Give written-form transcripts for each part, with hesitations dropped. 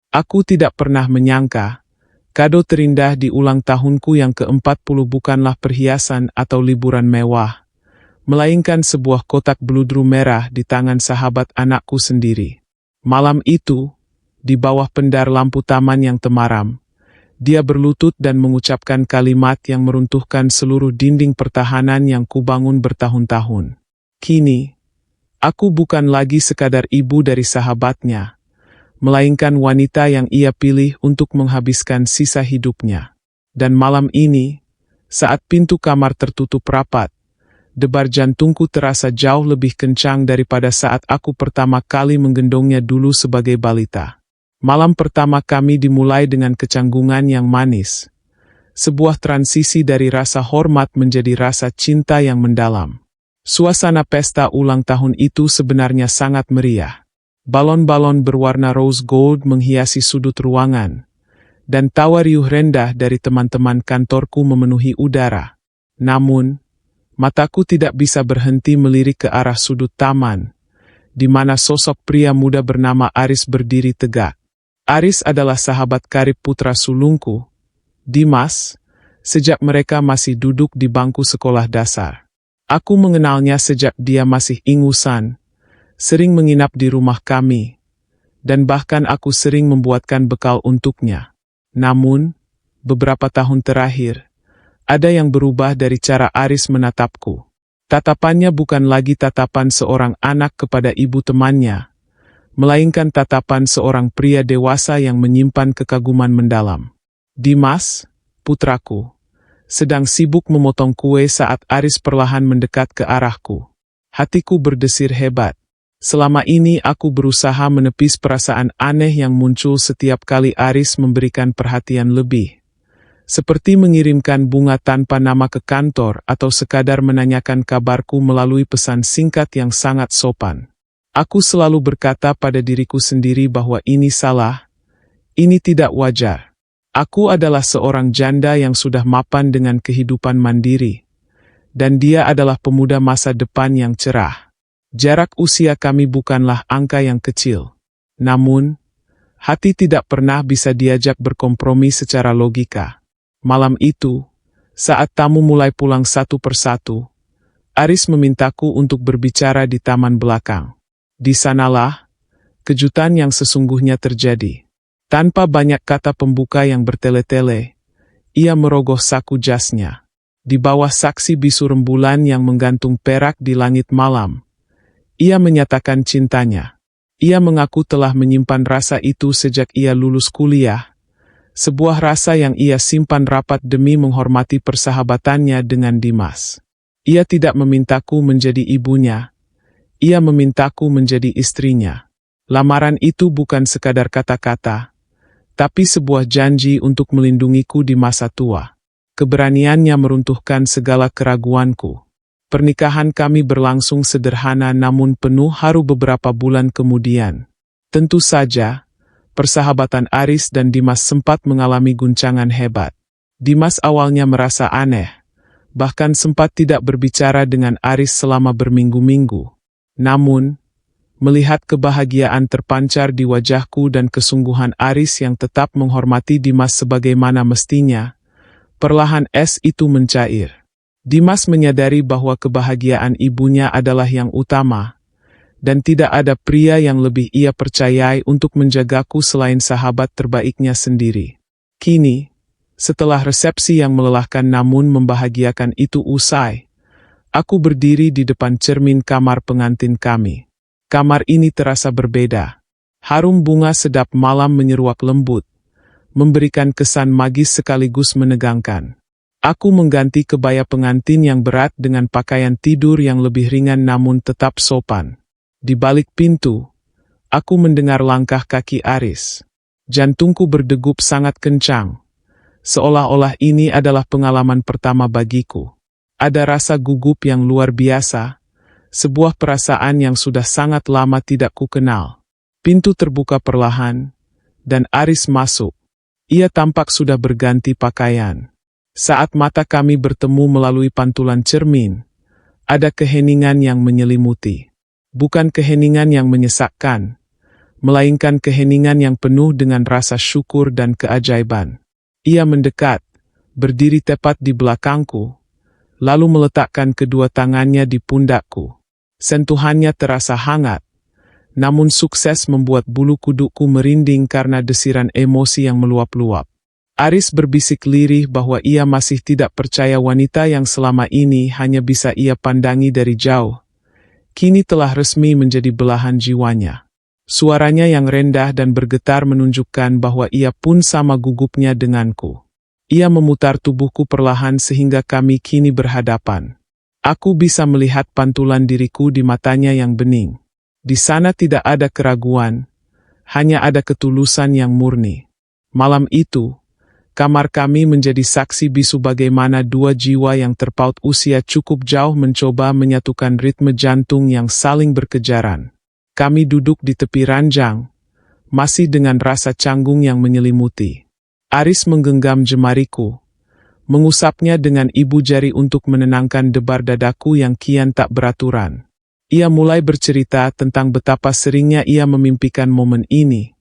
Aku tidak pernah menyangka, kado terindah di ulang tahunku yang ke-40 bukanlah perhiasan atau liburan mewah, melainkan sebuah kotak beludru merah di tangan sahabat anakku sendiri. Malam itu, di bawah pendar lampu taman yang temaram, dia berlutut dan mengucapkan kalimat yang meruntuhkan seluruh dinding pertahanan yang kubangun bertahun-tahun. Kini, aku bukan lagi sekadar ibu dari sahabatnya, melainkan wanita yang ia pilih untuk menghabiskan sisa hidupnya. Dan malam ini, saat pintu kamar tertutup rapat, debar jantungku terasa jauh lebih kencang daripada saat aku pertama kali menggendongnya dulu sebagai balita. Malam pertama kami dimulai dengan kecanggungan yang manis. Sebuah transisi dari rasa hormat menjadi rasa cinta yang mendalam. Suasana pesta ulang tahun itu sebenarnya sangat meriah. Balon-balon berwarna rose gold menghiasi sudut ruangan, dan tawa riuh rendah dari teman-teman kantorku memenuhi udara. Namun, mataku tidak bisa berhenti melirik ke arah sudut taman, di mana sosok pria muda bernama Aris berdiri tegak. Aris adalah sahabat karib putra sulungku, Dimas, sejak mereka masih duduk di bangku sekolah dasar. Aku mengenalnya sejak dia masih ingusan, sering menginap di rumah kami, dan bahkan aku sering membuatkan bekal untuknya. Namun, beberapa tahun terakhir, ada yang berubah dari cara Aris menatapku. Tatapannya bukan lagi tatapan seorang anak kepada ibu temannya, melainkan tatapan seorang pria dewasa yang menyimpan kekaguman mendalam. Dimas, putraku, sedang sibuk memotong kue saat Aris perlahan mendekat ke arahku. Hatiku berdesir hebat. Selama ini aku berusaha menepis perasaan aneh yang muncul setiap kali Aris memberikan perhatian lebih. Seperti mengirimkan bunga tanpa nama ke kantor atau sekadar menanyakan kabarku melalui pesan singkat yang sangat sopan. Aku selalu berkata pada diriku sendiri bahwa ini salah, ini tidak wajar. Aku adalah seorang janda yang sudah mapan dengan kehidupan mandiri, dan dia adalah pemuda masa depan yang cerah. Jarak usia kami bukanlah angka yang kecil. Namun, hati tidak pernah bisa diajak berkompromi secara logika. Malam itu, saat tamu mulai pulang satu persatu, Aris memintaku untuk berbicara di taman belakang. Di sanalah, kejutan yang sesungguhnya terjadi. Tanpa banyak kata pembuka yang bertele-tele, ia merogoh saku jasnya. Di bawah saksi bisu rembulan yang menggantung perak di langit malam, ia menyatakan cintanya. Ia mengaku telah menyimpan rasa itu sejak ia lulus kuliah, sebuah rasa yang ia simpan rapat demi menghormati persahabatannya dengan Dimas. Ia tidak memintaku menjadi ibunya, ia memintaku menjadi istrinya. Lamaran itu bukan sekadar kata-kata, tapi sebuah janji untuk melindungiku di masa tua. Keberaniannya meruntuhkan segala keraguanku. Pernikahan kami berlangsung sederhana namun penuh haru beberapa bulan kemudian. Tentu saja, persahabatan Aris dan Dimas sempat mengalami guncangan hebat. Dimas awalnya merasa aneh, bahkan sempat tidak berbicara dengan Aris selama berminggu-minggu. Namun, melihat kebahagiaan terpancar di wajahku dan kesungguhan Aris yang tetap menghormati Dimas sebagaimana mestinya, perlahan es itu mencair. Dimas menyadari bahwa kebahagiaan ibunya adalah yang utama, dan tidak ada pria yang lebih ia percayai untuk menjagaku selain sahabat terbaiknya sendiri. Kini, setelah resepsi yang melelahkan namun membahagiakan itu usai, aku berdiri di depan cermin kamar pengantin kami. Kamar ini terasa berbeda. Harum bunga sedap malam menyeruak lembut, memberikan kesan magis sekaligus menegangkan. Aku mengganti kebaya pengantin yang berat dengan pakaian tidur yang lebih ringan namun tetap sopan. Di balik pintu, aku mendengar langkah kaki Aris. Jantungku berdegup sangat kencang, seolah-olah ini adalah pengalaman pertama bagiku. Ada rasa gugup yang luar biasa, sebuah perasaan yang sudah sangat lama tidak kukenal. Pintu terbuka perlahan, dan Aris masuk. Ia tampak sudah berganti pakaian. Saat mata kami bertemu melalui pantulan cermin, ada keheningan yang menyelimuti. Bukan keheningan yang menyesakkan, melainkan keheningan yang penuh dengan rasa syukur dan keajaiban. Ia mendekat, berdiri tepat di belakangku, lalu meletakkan kedua tangannya di pundakku. Sentuhannya terasa hangat, namun sukses membuat bulu kudukku merinding karena desiran emosi yang meluap-luap. Aris berbisik lirih bahwa ia masih tidak percaya wanita yang selama ini hanya bisa ia pandangi dari jauh, kini telah resmi menjadi belahan jiwanya. Suaranya yang rendah dan bergetar menunjukkan bahwa ia pun sama gugupnya denganku. Ia memutar tubuhku perlahan sehingga kami kini berhadapan. Aku bisa melihat pantulan diriku di matanya yang bening. Di sana tidak ada keraguan, hanya ada ketulusan yang murni. Malam itu, kamar kami menjadi saksi bisu bagaimana dua jiwa yang terpaut usia cukup jauh mencoba menyatukan ritme jantung yang saling berkejaran. Kami duduk di tepi ranjang, masih dengan rasa canggung yang menyelimuti. Aris menggenggam jemariku, mengusapnya dengan ibu jari untuk menenangkan debar dadaku yang kian tak beraturan. Ia mulai bercerita tentang betapa seringnya ia memimpikan momen ini.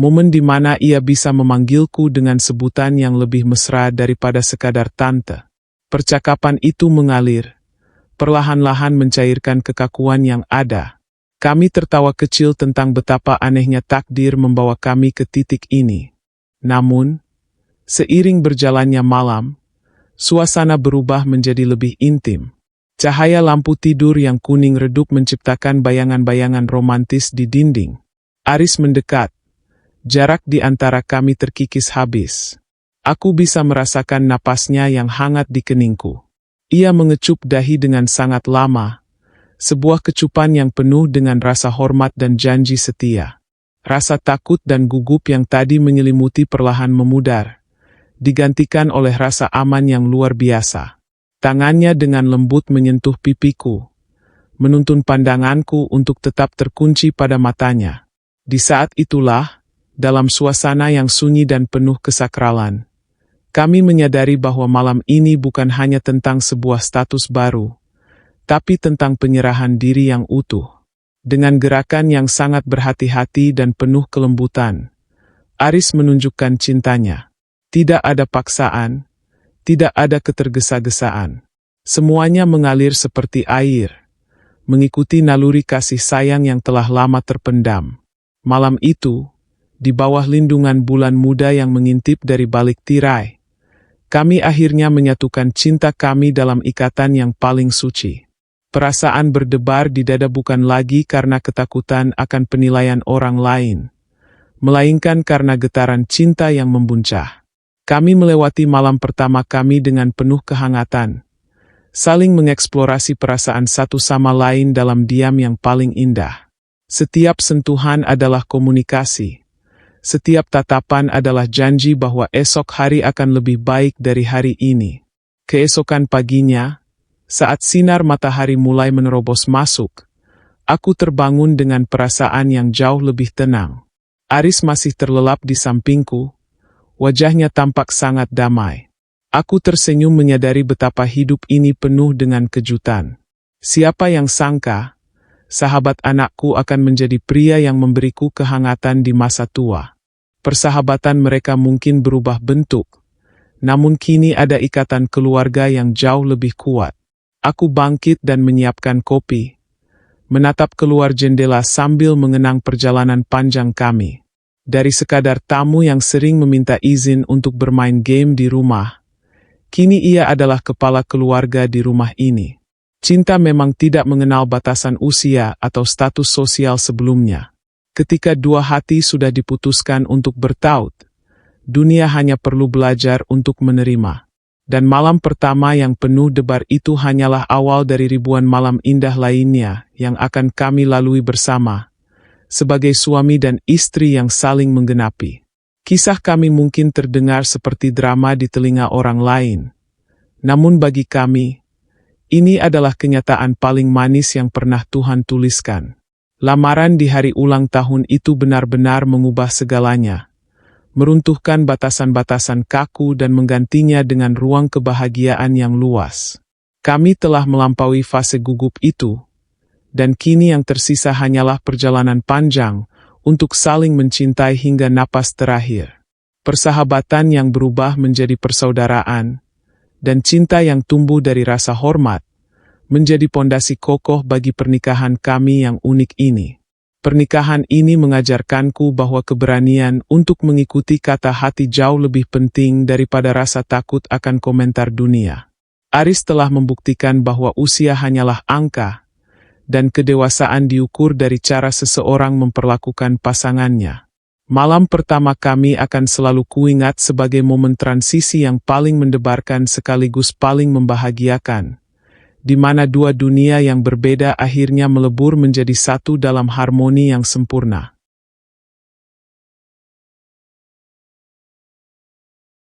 Momen di mana ia bisa memanggilku dengan sebutan yang lebih mesra daripada sekadar tante. Percakapan itu mengalir, perlahan-lahan mencairkan kekakuan yang ada. Kami tertawa kecil tentang betapa anehnya takdir membawa kami ke titik ini. Namun, seiring berjalannya malam, suasana berubah menjadi lebih intim. Cahaya lampu tidur yang kuning redup menciptakan bayangan-bayangan romantis di dinding. Aris mendekat. Jarak di antara kami terkikis habis. Aku bisa merasakan napasnya yang hangat di keningku. Ia mengecup dahi dengan sangat lama, sebuah kecupan yang penuh dengan rasa hormat dan janji setia. Rasa takut dan gugup yang tadi menyelimuti perlahan memudar, digantikan oleh rasa aman yang luar biasa. Tangannya dengan lembut menyentuh pipiku, menuntun pandanganku untuk tetap terkunci pada matanya. Di saat itulah, dalam suasana yang sunyi dan penuh kesakralan, kami menyadari bahwa malam ini bukan hanya tentang sebuah status baru, tapi tentang penyerahan diri yang utuh. Dengan gerakan yang sangat berhati-hati dan penuh kelembutan, Aris menunjukkan cintanya. Tidak ada paksaan, tidak ada ketergesa-gesaan. Semuanya mengalir seperti air, mengikuti naluri kasih sayang yang telah lama terpendam. Malam itu, di bawah lindungan bulan muda yang mengintip dari balik tirai, kami akhirnya menyatukan cinta kami dalam ikatan yang paling suci. Perasaan berdebar di dada bukan lagi karena ketakutan akan penilaian orang lain, melainkan karena getaran cinta yang membuncah. Kami melewati malam pertama kami dengan penuh kehangatan, saling mengeksplorasi perasaan satu sama lain dalam diam yang paling indah. Setiap sentuhan adalah komunikasi. Setiap tatapan adalah janji bahwa esok hari akan lebih baik dari hari ini. Keesokan paginya, saat sinar matahari mulai menerobos masuk, aku terbangun dengan perasaan yang jauh lebih tenang. Aris masih terlelap di sampingku, wajahnya tampak sangat damai. Aku tersenyum menyadari betapa hidup ini penuh dengan kejutan. Siapa yang sangka, sahabat anakku akan menjadi pria yang memberiku kehangatan di masa tua. Persahabatan mereka mungkin berubah bentuk, namun kini ada ikatan keluarga yang jauh lebih kuat. Aku bangkit dan menyiapkan kopi, menatap keluar jendela sambil mengenang perjalanan panjang kami. Dari sekadar tamu yang sering meminta izin untuk bermain game di rumah, kini ia adalah kepala keluarga di rumah ini. Cinta memang tidak mengenal batasan usia atau status sosial sebelumnya. Ketika dua hati sudah diputuskan untuk bertaut, dunia hanya perlu belajar untuk menerima. Dan malam pertama yang penuh debar itu hanyalah awal dari ribuan malam indah lainnya yang akan kami lalui bersama, sebagai suami dan istri yang saling menggenapi. Kisah kami mungkin terdengar seperti drama di telinga orang lain. Namun bagi kami, ini adalah kenyataan paling manis yang pernah Tuhan tuliskan. Lamaran di hari ulang tahun itu benar-benar mengubah segalanya, meruntuhkan batasan-batasan kaku dan menggantinya dengan ruang kebahagiaan yang luas. Kami telah melampaui fase gugup itu, dan kini yang tersisa hanyalah perjalanan panjang untuk saling mencintai hingga napas terakhir. Persahabatan yang berubah menjadi persaudaraan, dan cinta yang tumbuh dari rasa hormat, menjadi pondasi kokoh bagi pernikahan kami yang unik ini. Pernikahan ini mengajarkanku bahwa keberanian untuk mengikuti kata hati jauh lebih penting daripada rasa takut akan komentar dunia. Aris telah membuktikan bahwa usia hanyalah angka, dan kedewasaan diukur dari cara seseorang memperlakukan pasangannya. Malam pertama kami akan selalu kuingat sebagai momen transisi yang paling mendebarkan sekaligus paling membahagiakan, di mana dua dunia yang berbeda akhirnya melebur menjadi satu dalam harmoni yang sempurna.